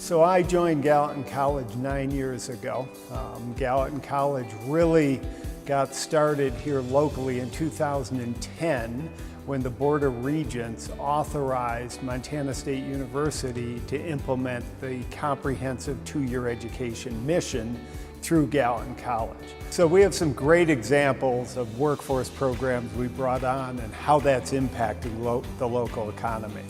So I joined Gallatin College 9 years ago. Gallatin College really got started here locally in 2010 when the Board of Regents authorized Montana State University to implement the comprehensive two-year education mission through Gallatin College. So we have some great examples of workforce programs we brought on and how that's impacting the local economy.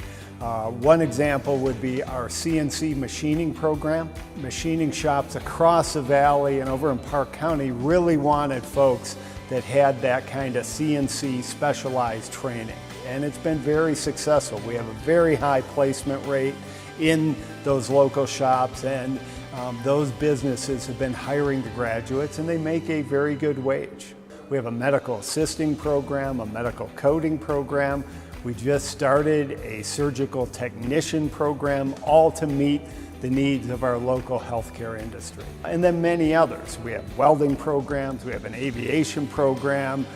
One example would be our CNC machining program. Machining shops across the valley and over in Park County really wanted folks that had that kind of CNC specialized training. And it's been very successful. We have a very high placement rate in those local shops, and those businesses have been hiring the graduates, and they make a very good wage. We have a medical assisting program, a medical coding program. We just started a surgical technician program, all to meet the needs of our local healthcare industry. And then many others. We have welding programs, we have an aviation program,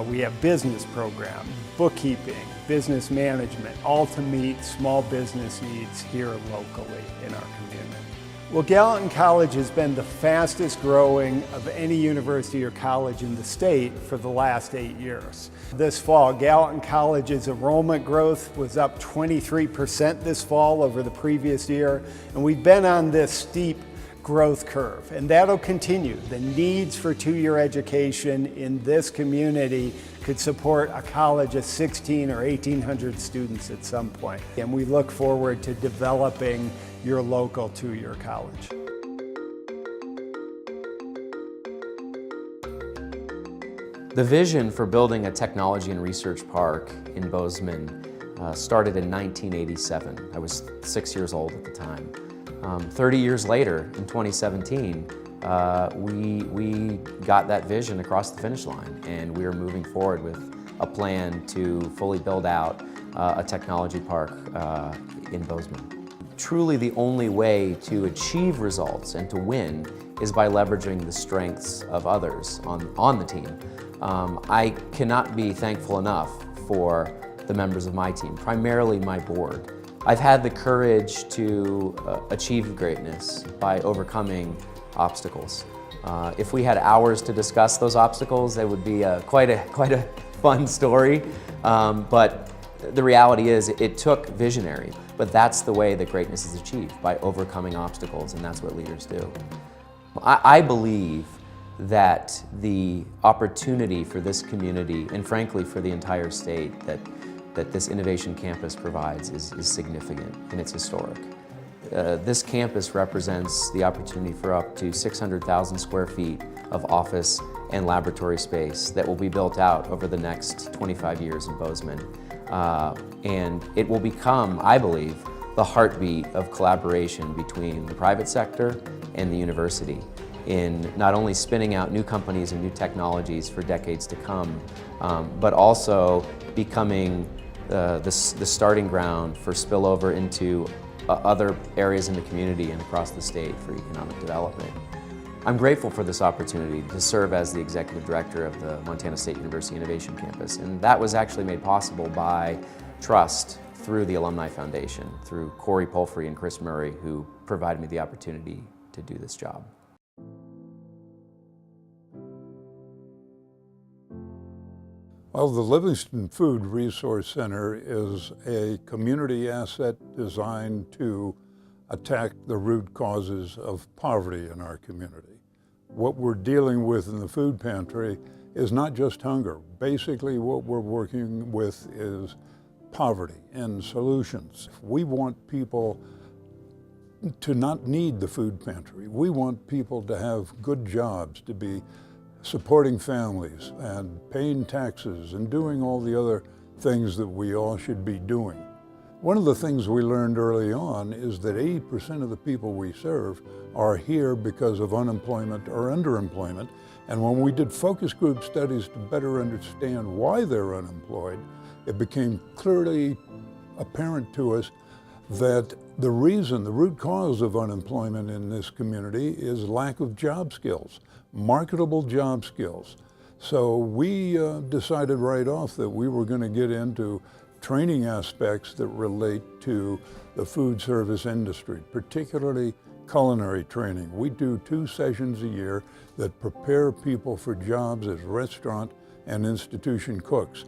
we have business programs, bookkeeping, business management, all to meet small business needs here locally in our community. Well, Gallatin College has been the fastest growing of any university or college in the state for the last 8 years. This fall, Gallatin College's enrollment growth was up 23% this fall over the previous year, and we've been on this steep growth curve, and that'll continue. The needs for two-year education in this community could support a college of 16 or 1,800 students at some point. And we look forward to developing your local two-year college. The vision for building a technology and research park in Bozeman started in 1987. I was 6 years old at the time. 30 years later, in 2017, we got that vision across the finish line, and we are moving forward with a plan to fully build out a technology park in Bozeman. Truly the only way to achieve results and to win is by leveraging the strengths of others on the team. I cannot be thankful enough for the members of my team, primarily my board. I've had the courage to achieve greatness by overcoming obstacles. If we had hours to discuss those obstacles, that would be quite a fun story. But the reality is it took visionary, but that's the way that greatness is achieved, by overcoming obstacles, and that's what leaders do. I believe that the opportunity for this community, and frankly for the entire state, that this innovation campus provides is significant, and it's historic. This campus represents the opportunity for up to 600,000 square feet of office and laboratory space that will be built out over the next 25 years in Bozeman. And it will become, I believe, the heartbeat of collaboration between the private sector and the university in not only spinning out new companies and new technologies for decades to come, but also becoming the starting ground for spillover into other areas in the community and across the state for economic development. I'm grateful for this opportunity to serve as the executive director of the Montana State University Innovation Campus, and that was actually made possible by trust through the Alumni Foundation, through Corey Polfrey and Chris Murray, who provided me the opportunity to do this job. Well, the Livingston Food Resource Center is a community asset designed to attack the root causes of poverty in our community. What we're dealing with in the food pantry is not just hunger. Basically, what we're working with is poverty and solutions. We want people to not need the food pantry. We want people to have good jobs, to be supporting families and paying taxes and doing all the other things that we all should be doing. One of the things we learned early on is that 80% of the people we serve are here because of unemployment or underemployment. And when we did focus group studies to better understand why they're unemployed, it became clearly apparent to us that the root cause of unemployment in this community is lack of job skills, marketable job skills. So we decided right off that we were going to get into training aspects that relate to the food service industry, particularly culinary training. We do 2 sessions a year that prepare people for jobs as restaurant and institution cooks.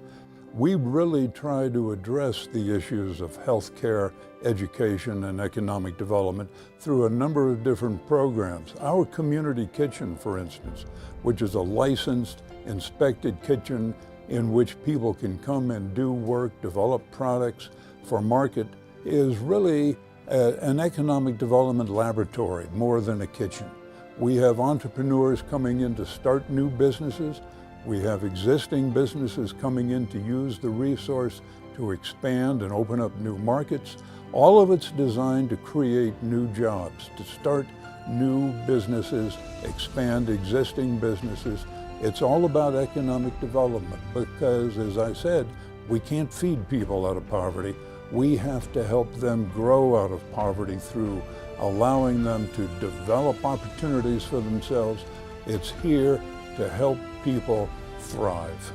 We really try to address the issues of healthcare, education, and economic development through a number of different programs. Our community kitchen, for instance, which is a licensed, inspected kitchen in which people can come and do work, develop products for market, is really an economic development laboratory more than a kitchen. We have entrepreneurs coming in to start new businesses. We have existing businesses coming in to use the resource to expand and open up new markets. All of it's designed to create new jobs, to start new businesses, expand existing businesses. It's all about economic development because, as I said, we can't feed people out of poverty. We have to help them grow out of poverty through allowing them to develop opportunities for themselves. It's here to help people thrive.